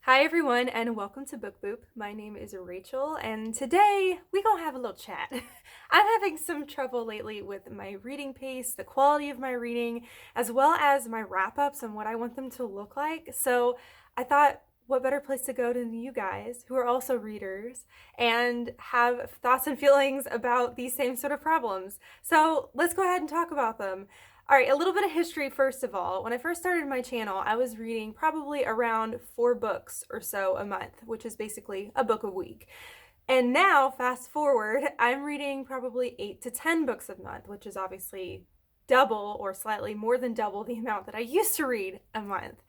Hi everyone and welcome to Book Boop. My name is Rachel and today we gonna have a little chat. I'm having some trouble lately with my reading pace, the quality of my reading, as well as my wrap-ups and what I want them to look like. So I thought what better place to go than you guys who are also readers and have thoughts and feelings about these same sort of problems. So let's go ahead and talk about them. All right, a little bit of history first of all. When I first started my channel, I was reading probably around 4 books or so a month, which is basically a book a week. And now, fast forward, I'm reading probably 8 to 10 books a month, which is obviously double or slightly more than double the amount that I used to read a month.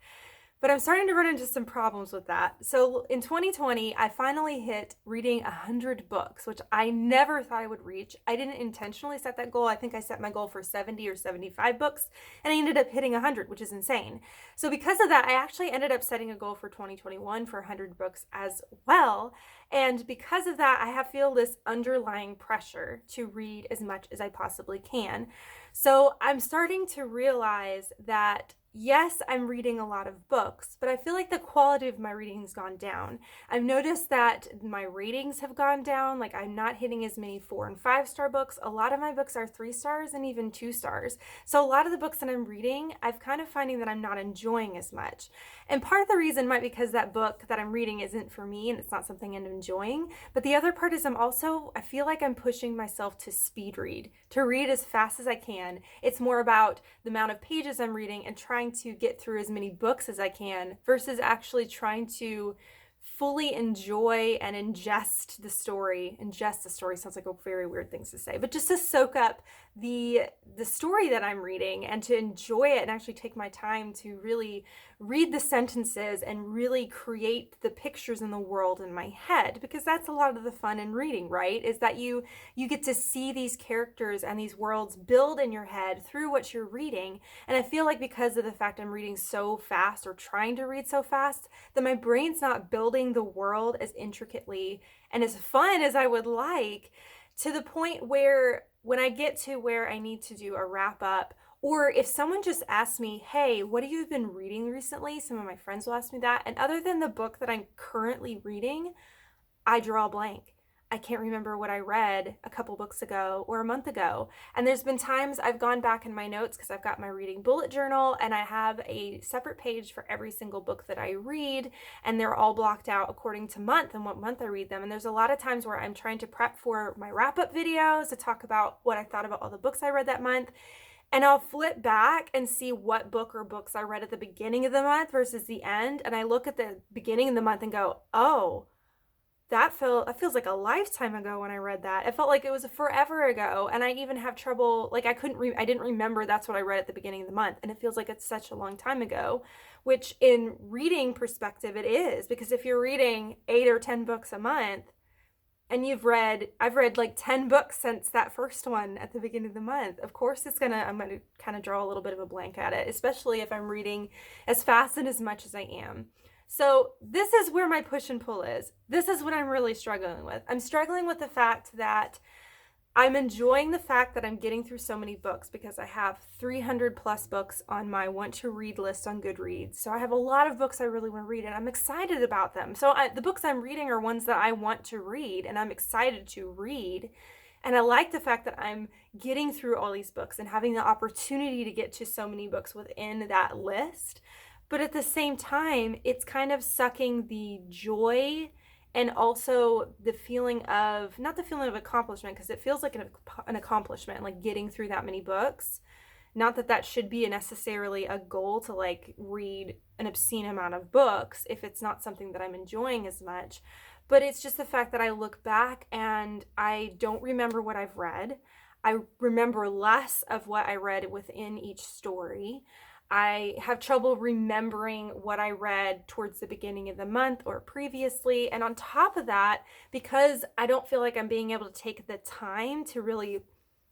But I'm starting to run into some problems with that. So in 2020, I finally hit reading 100 books, which I never thought I would reach. I didn't intentionally set that goal. I think I set my goal for 70 or 75 books, and I ended up hitting 100, which is insane. So because of that, I actually ended up setting a goal for 2021 for 100 books as well. And because of that, I feel this underlying pressure to read as much as I possibly can. So I'm starting to realize that yes, I'm reading a lot of books, but I feel like the quality of my reading has gone down. I've noticed that my ratings have gone down. Like I'm not hitting as many 4 and 5-star books. A lot of my books are 3 stars and even 2 stars. So a lot of the books that I'm reading, I've kind of finding that I'm not enjoying as much. And part of the reason might be because that book that I'm reading isn't for me and it's not something I'm enjoying. But the other part is I feel like I'm pushing myself to speed read, to read as fast as I can. It's more about the amount of pages I'm reading and trying to get through as many books as I can versus actually trying to fully enjoy and ingest the story. Ingest the story sounds like a very weird thing to say, but just to soak up the story that I'm reading and to enjoy it and actually take my time to really read the sentences and really create the pictures in the world in my head, because that's a lot of the fun in reading, right? Is that you get to see these characters and these worlds build in your head through what you're reading. And I feel like because of the fact I'm reading so fast or trying to read so fast, that my brain's not building the world as intricately and as fun as I would like, to the point where when I get to where I need to do a wrap up, or if someone just asks me, hey, what have you been reading recently? Some of my friends will ask me that. And other than the book that I'm currently reading, I draw a blank. I can't remember what I read a couple books ago or a month ago. And there's been times I've gone back in my notes because I've got my reading bullet journal and I have a separate page for every single book that I read, and they're all blocked out according to month and what month I read them. And there's a lot of times where I'm trying to prep for my wrap-up videos to talk about what I thought about all the books I read that month. And I'll flip back and see what book or books I read at the beginning of the month versus the end. And I look at the beginning of the month and go, oh, that feels like a lifetime ago when I read that. It felt like it was forever ago, and I even have trouble, like I didn't remember that's what I read at the beginning of the month, and it feels like it's such a long time ago, which in reading perspective it is, because if you're reading 8 or 10 books a month, and I've read like 10 books since that first one at the beginning of the month, of course I'm gonna kind of draw a little bit of a blank at it, especially if I'm reading as fast and as much as I am. So this is where my push and pull is. This is what I'm really struggling with. I'm struggling with the fact that I'm enjoying the fact that I'm getting through so many books because I have 300 plus books on my want to read list on Goodreads. So I have a lot of books I really want to read and I'm excited about them. So the books I'm reading are ones that I want to read and I'm excited to read. And I like the fact that I'm getting through all these books and having the opportunity to get to so many books within that list. But at the same time, it's kind of sucking the joy and also the feeling of, not the feeling of accomplishment, because it feels like an accomplishment, like getting through that many books. Not that that should be necessarily a goal to like read an obscene amount of books if it's not something that I'm enjoying as much. But it's just the fact that I look back and I don't remember what I've read. I remember less of what I read within each story. I have trouble remembering what I read towards the beginning of the month or previously. And on top of that, because I don't feel like I'm being able to take the time to really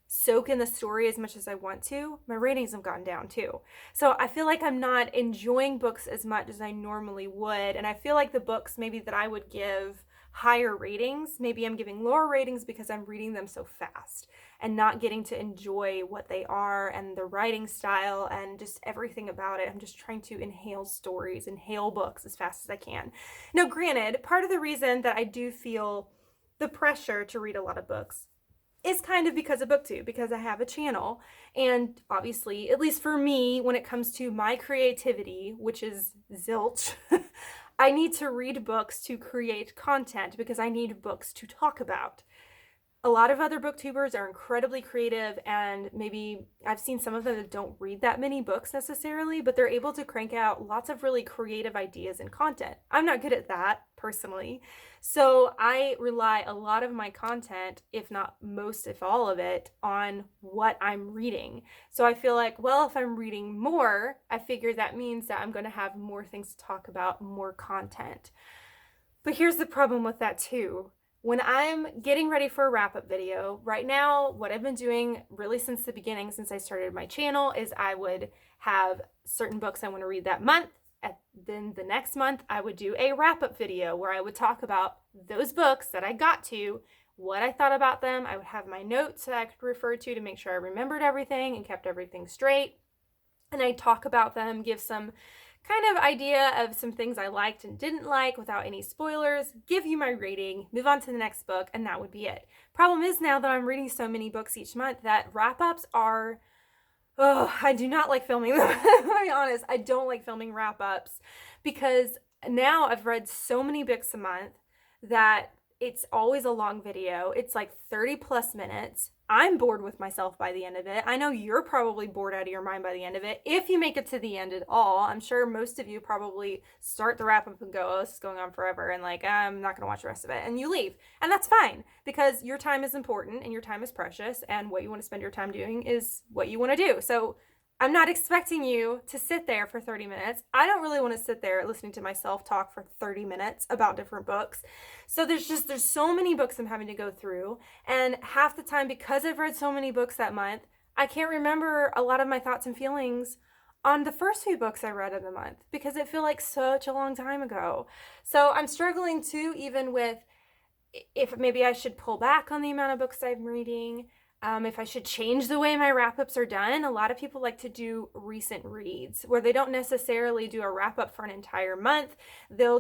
soak in the story as much as I want to, my ratings have gone down too. So I feel like I'm not enjoying books as much as I normally would. And I feel like the books maybe that I would give higher ratings. Maybe I'm giving lower ratings because I'm reading them so fast and not getting to enjoy what they are and the writing style and just everything about it. I'm just trying to inhale stories, inhale books as fast as I can. Now, granted, part of the reason that I do feel the pressure to read a lot of books is kind of because of BookTube, because I have a channel. And obviously, at least for me, when it comes to my creativity, which is zilch, I need to read books to create content because I need books to talk about. A lot of other booktubers are incredibly creative, and maybe I've seen some of them that don't read that many books necessarily, but they're able to crank out lots of really creative ideas and content. I'm not good at that personally, so I rely a lot of my content, if not most, if all of it, on what I'm reading. So I feel like, well, if I'm reading more, I figure that means that I'm going to have more things to talk about, more content. But here's the problem with that too. When I'm getting ready for a wrap-up video, right now, what I've been doing really since the beginning, since I started my channel, is I would have certain books I want to read that month. Then the next month, I would do a wrap-up video where I would talk about those books that I got to, what I thought about them. I would have my notes that I could refer to make sure I remembered everything and kept everything straight. And I'd talk about them, give some kind of idea of some things I liked and didn't like without any spoilers, give you my rating, move on to the next book, and that would be it. Problem is now that I'm reading so many books each month that wrap-ups are, I do not like filming them. To be honest, I don't like filming wrap-ups because now I've read so many books a month that it's always a long video. It's like 30 plus minutes. I'm bored with myself by the end of it. I know you're probably bored out of your mind by the end of it. If you make it to the end at all, I'm sure most of you probably start the wrap up and go, oh, this is going on forever. And like, I'm not going to watch the rest of it. And you leave. And that's fine because your time is important and your time is precious. And what you want to spend your time doing is what you want to do. So I'm not expecting you to sit there for 30 minutes. I don't really want to sit there listening to myself talk for 30 minutes about different books. So there's so many books I'm having to go through. And half the time, because I've read so many books that month, I can't remember a lot of my thoughts and feelings on the first few books I read in the month because it feels like such a long time ago. So I'm struggling too, even with if maybe I should pull back on the amount of books I'm reading. If I should change the way my wrap-ups are done. A lot of people like to do recent reads where they don't necessarily do a wrap-up for an entire month. They'll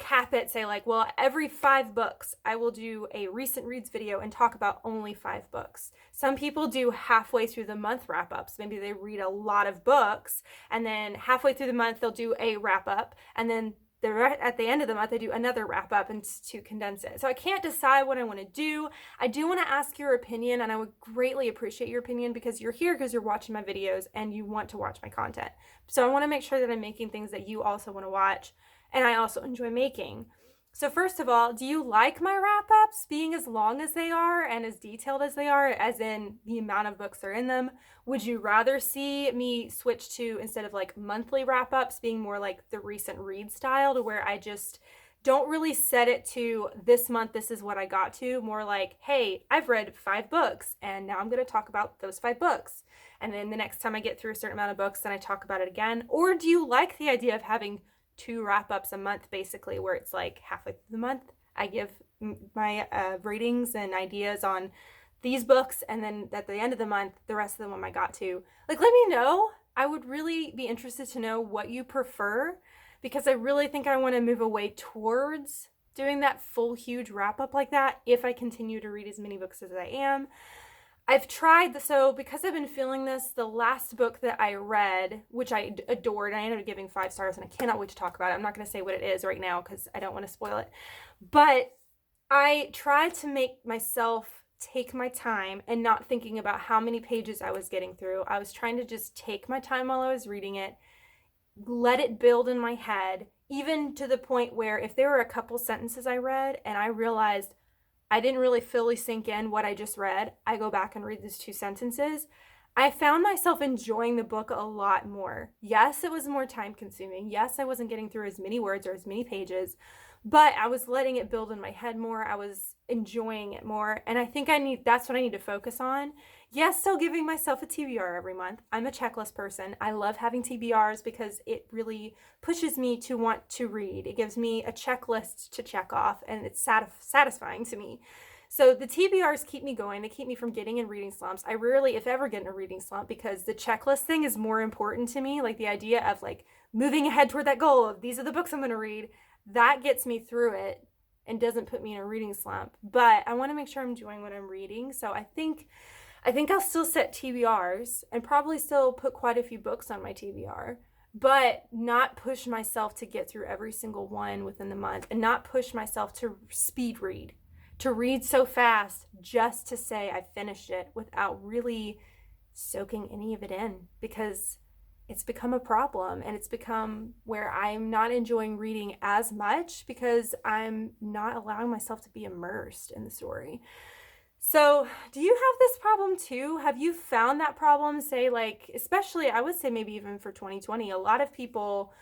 cap it, say like, well, every 5 books, I will do a recent reads video and talk about only 5 books. Some people do halfway through the month wrap-ups. Maybe they read a lot of books and then halfway through the month, they'll do a wrap-up and then at the end of the month, I do another wrap up and to condense it. So I can't decide what I want to do. I do want to ask your opinion, and I would greatly appreciate your opinion because you're here because you're watching my videos and you want to watch my content. So I want to make sure that I'm making things that you also want to watch and I also enjoy making. So first of all, do you like my wrap-ups being as long as they are and as detailed as they are, as in the amount of books are in them? Would you rather see me switch to, instead of like monthly wrap-ups, being more like the recent read style to where I just don't really set it to this month, this is what I got to, more like, hey, I've read 5 books and now I'm going to talk about those 5 books. And then the next time I get through a certain amount of books, then I talk about it again. Or do you like the idea of having 2 wrap-ups a month, basically, where it's like halfway through the month I give my ratings and ideas on these books, and then at the end of the month the rest of them I got to. Like, let me know. I would really be interested to know what you prefer because I really think I want to move away towards doing that full huge wrap-up like that if I continue to read as many books as I am. I've tried, so because I've been feeling this, the last book that I read, which I adored, I ended up giving 5 stars, and I cannot wait to talk about it. I'm not going to say what it is right now because I don't want to spoil it. But I tried to make myself take my time and not thinking about how many pages I was getting through. I was trying to just take my time while I was reading it, let it build in my head, even to the point where if there were a couple sentences I read and I realized I didn't really fully sink in what I just read, I go back and read those 2 sentences. I found myself enjoying the book a lot more. Yes, it was more time consuming. Yes, I wasn't getting through as many words or as many pages, but I was letting it build in my head more. I was enjoying it more. And I think that's what I need to focus on. Yes, still giving myself a TBR every month. I'm a checklist person. I love having TBRs because it really pushes me to want to read. It gives me a checklist to check off, and it's satisfying to me. So the TBRs keep me going. They keep me from getting in reading slumps. I rarely, if ever, get in a reading slump because the checklist thing is more important to me. Like the idea of like moving ahead toward that goal of these are the books I'm going to read, that gets me through it and doesn't put me in a reading slump. But I want to make sure I'm enjoying what I'm reading. So I think I'll still set TBRs and probably still put quite a few books on my TBR, but not push myself to get through every single one within the month, and not push myself to speed read, to read so fast just to say I finished it without really soaking any of it in, because it's become a problem, and it's become where I'm not enjoying reading as much because I'm not allowing myself to be immersed in the story. So, do you have this problem too? Have you found that problem? Say, like, especially, I would say maybe even for 2020, a lot of people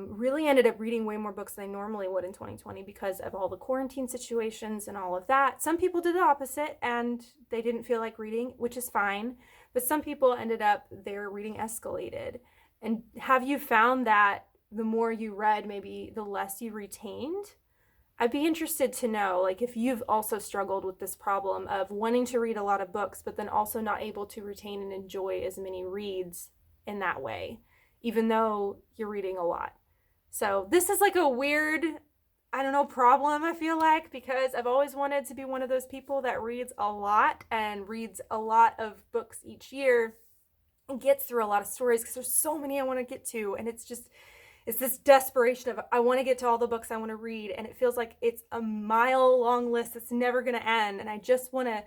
really ended up reading way more books than they normally would in 2020 because of all the quarantine situations and all of that. Some people did the opposite and they didn't feel like reading, which is fine. But some people ended up, their reading escalated. And have you found that the more you read, maybe the less you retained? I'd be interested to know, like, if you've also struggled with this problem of wanting to read a lot of books, but then also not able to retain and enjoy as many reads in that way, even though you're reading a lot. So this is like a weird, I don't know, problem, I feel like, because I've always wanted to be one of those people that reads a lot and reads a lot of books each year and gets through a lot of stories because there's so many I want to get to. And it's this desperation of, I want to get to all the books I want to read, and it feels like it's a mile-long list that's never going to end, and I just want to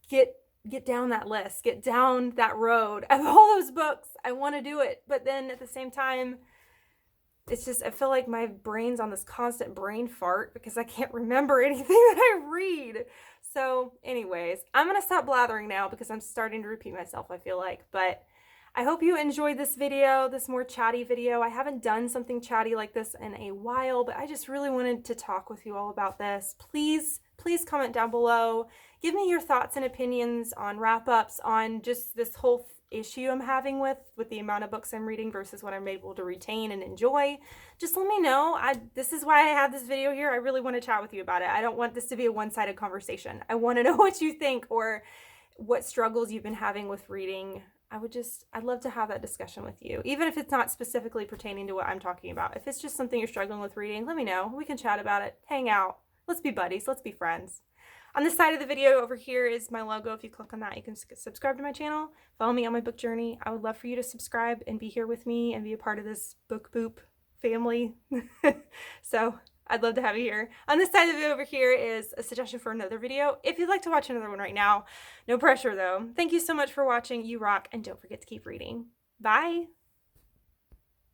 get down that list, get down that road of all those books. I want to do it, but then at the same time, it's just, I feel like my brain's on this constant brain fart because I can't remember anything that I read. So anyways, I'm going to stop blathering now because I'm starting to repeat myself, I feel like, but I hope you enjoyed this video, this more chatty video. I haven't done something chatty like this in a while, but I just really wanted to talk with you all about this. Please comment down below. Give me your thoughts and opinions on wrap-ups, on just this whole issue I'm having with the amount of books I'm reading versus what I'm able to retain and enjoy. Just let me know. This is why I have this video here. I really want to chat with you about it. I don't want this to be a one-sided conversation. I want to know what you think or what struggles you've been having with reading. I'd love to have that discussion with you, even if it's not specifically pertaining to what I'm talking about. If it's just something you're struggling with reading, let me know. We can chat about it, hang out. Let's be buddies. Let's be friends. On the side of the video over here is my logo. If you click on that, you can subscribe to my channel, follow me on my book journey. I would love for you to subscribe and be here with me and be a part of this book boop family. So I'd love to have you here. On this side of it over here is a suggestion for another video. If you'd like to watch another one right now, no pressure though. Thank you so much for watching. You rock, and don't forget to keep reading. Bye.